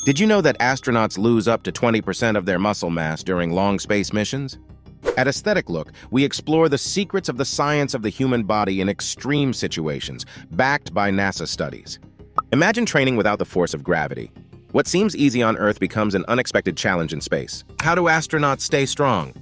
Did you know that astronauts lose up to 20% of their muscle mass during long space missions? At Aesthetic Look, we explore the secrets of the science of the human body in extreme situations, backed by NASA studies. Imagine training without the force of gravity. What seems easy on Earth becomes an unexpected challenge in space. How do astronauts stay strong?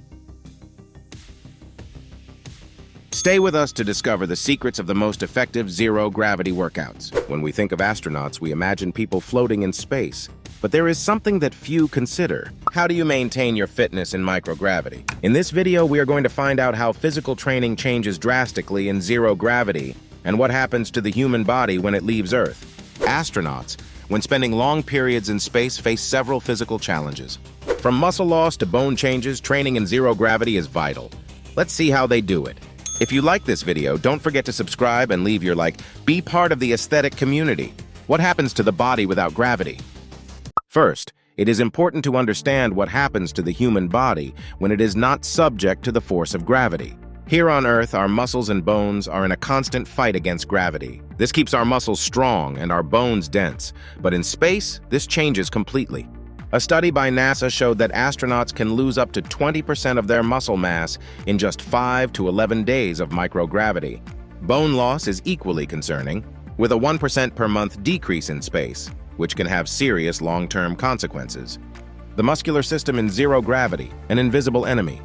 Stay with us to discover the secrets of the most effective zero-gravity workouts. When we think of astronauts, we imagine people floating in space. But there is something that few consider. How do you maintain your fitness in microgravity? In this video, we are going to find out how physical training changes drastically in zero gravity and what happens to the human body when it leaves Earth. Astronauts, when spending long periods in space, face several physical challenges. From muscle loss to bone changes, training in zero gravity is vital. Let's see how they do it. If you like this video, don't forget to subscribe and leave your like. Be part of the aesthetic community. What happens to the body without gravity? First, it is important to understand what happens to the human body when it is not subject to the force of gravity. Here on Earth, our muscles and bones are in a constant fight against gravity. This keeps our muscles strong and our bones dense. But in space, this changes completely. A study by NASA showed that astronauts can lose up to 20% of their muscle mass in just 5 to 11 days of microgravity. Bone loss is equally concerning, with a 1% per month decrease in space, which can have serious long-term consequences. The muscular system in zero gravity, an invisible enemy.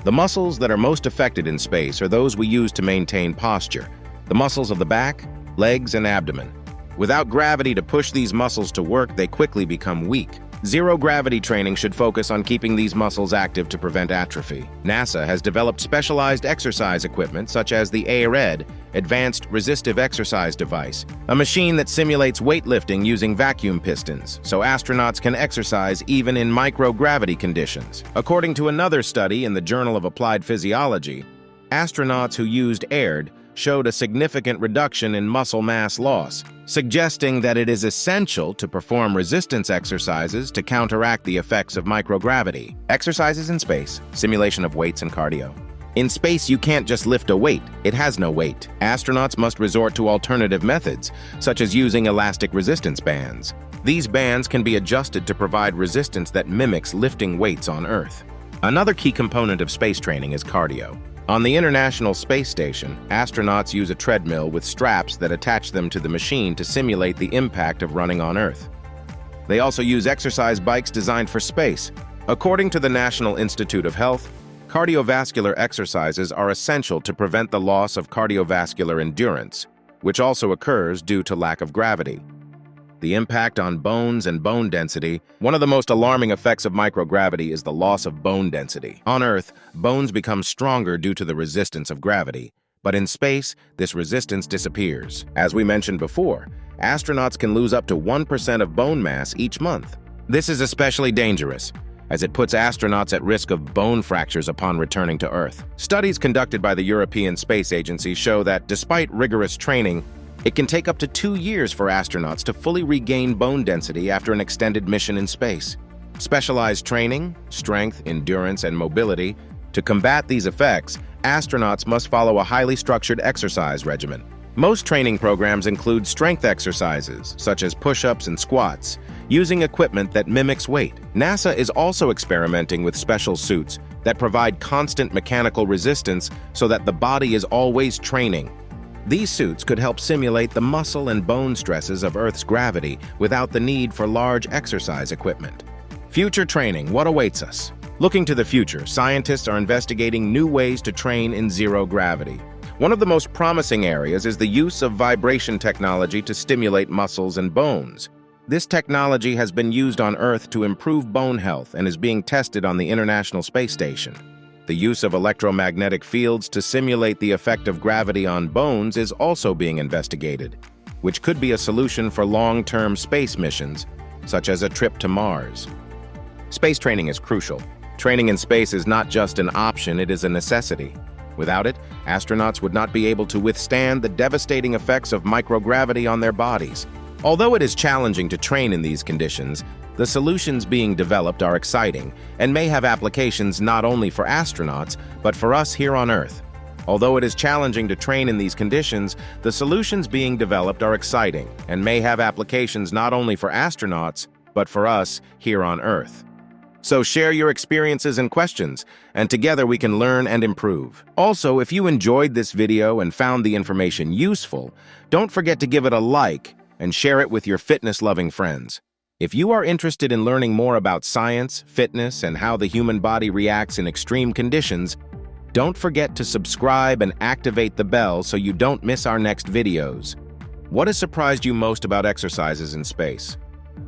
The muscles that are most affected in space are those we use to maintain posture, the muscles of the back, legs, and abdomen. Without gravity to push these muscles to work, they quickly become weak. Zero-gravity training should focus on keeping these muscles active to prevent atrophy. NASA has developed specialized exercise equipment such as the ARED, Advanced Resistive Exercise Device, a machine that simulates weightlifting using vacuum pistons, so astronauts can exercise even in microgravity conditions. According to another study in the Journal of Applied Physiology, astronauts who used ARED showed a significant reduction in muscle mass loss, suggesting that it is essential to perform resistance exercises to counteract the effects of microgravity. Exercises in space, simulation of weights and cardio. In space, you can't just lift a weight. It has no weight. Astronauts must resort to alternative methods, such as using elastic resistance bands. These bands can be adjusted to provide resistance that mimics lifting weights on Earth. Another key component of space training is cardio. On the International Space Station, astronauts use a treadmill with straps that attach them to the machine to simulate the impact of running on Earth. They also use exercise bikes designed for space. According to the National Institute of Health, cardiovascular exercises are essential to prevent the loss of cardiovascular endurance, which also occurs due to lack of gravity. The impact on bones and bone density. One of the most alarming effects of microgravity is the loss of bone density. On Earth, bones become stronger due to the resistance of gravity. But in space, this resistance disappears. As we mentioned before, astronauts can lose up to 1% of bone mass each month. This is especially dangerous, as it puts astronauts at risk of bone fractures upon returning to Earth. Studies conducted by the European Space Agency show that despite rigorous training, it can take up to 2 years for astronauts to fully regain bone density after an extended mission in space. Specialized training, strength, endurance, and mobility. To combat these effects, astronauts must follow a highly structured exercise regimen. Most training programs include strength exercises, such as push-ups and squats, using equipment that mimics weight. NASA is also experimenting with special suits that provide constant mechanical resistance so that the body is always training. These suits could help simulate the muscle and bone stresses of Earth's gravity without the need for large exercise equipment. Future training, what awaits us? Looking to the future, scientists are investigating new ways to train in zero gravity. One of the most promising areas is the use of vibration technology to stimulate muscles and bones. This technology has been used on Earth to improve bone health and is being tested on the International Space Station. The use of electromagnetic fields to simulate the effect of gravity on bones is also being investigated, which could be a solution for long-term space missions, such as a trip to Mars. Space training is crucial. Training in space is not just an option, it is a necessity. Without it, astronauts would not be able to withstand the devastating effects of microgravity on their bodies. Although it is challenging to train in these conditions, the solutions being developed are exciting and may have applications not only for astronauts, but for us here on Earth. Although it is challenging to train in these conditions, the solutions being developed are exciting and may have applications not only for astronauts, but for us here on Earth. So share your experiences and questions, and together we can learn and improve. Also, if you enjoyed this video and found the information useful, don't forget to give it a like and share it with your fitness-loving friends. If you are interested in learning more about science, fitness, and how the human body reacts in extreme conditions, don't forget to subscribe and activate the bell so you don't miss our next videos. What has surprised you most about exercises in space?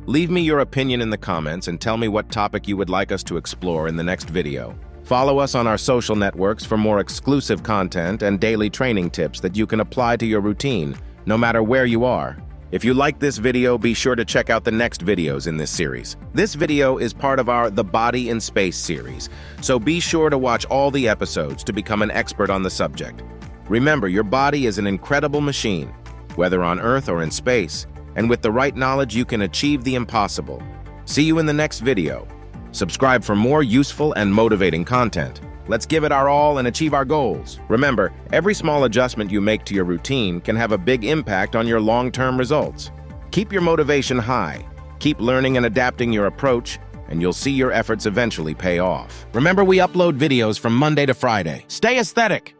Leave me your opinion in the comments and tell me what topic you would like us to explore in the next video. Follow us on our social networks for more exclusive content and daily training tips that you can apply to your routine, no matter where you are. If you like this video, be sure to check out the next videos in this series. This video is part of our The Body in Space series, so be sure to watch all the episodes to become an expert on the subject. Remember, your body is an incredible machine, whether on Earth or in space, and with the right knowledge, you can achieve the impossible. See you in the next video. Subscribe for more useful and motivating content. Let's give it our all and achieve our goals. Remember, every small adjustment you make to your routine can have a big impact on your long-term results. Keep your motivation high. Keep learning and adapting your approach, and you'll see your efforts eventually pay off. Remember, we upload videos from Monday to Friday. Stay aesthetic!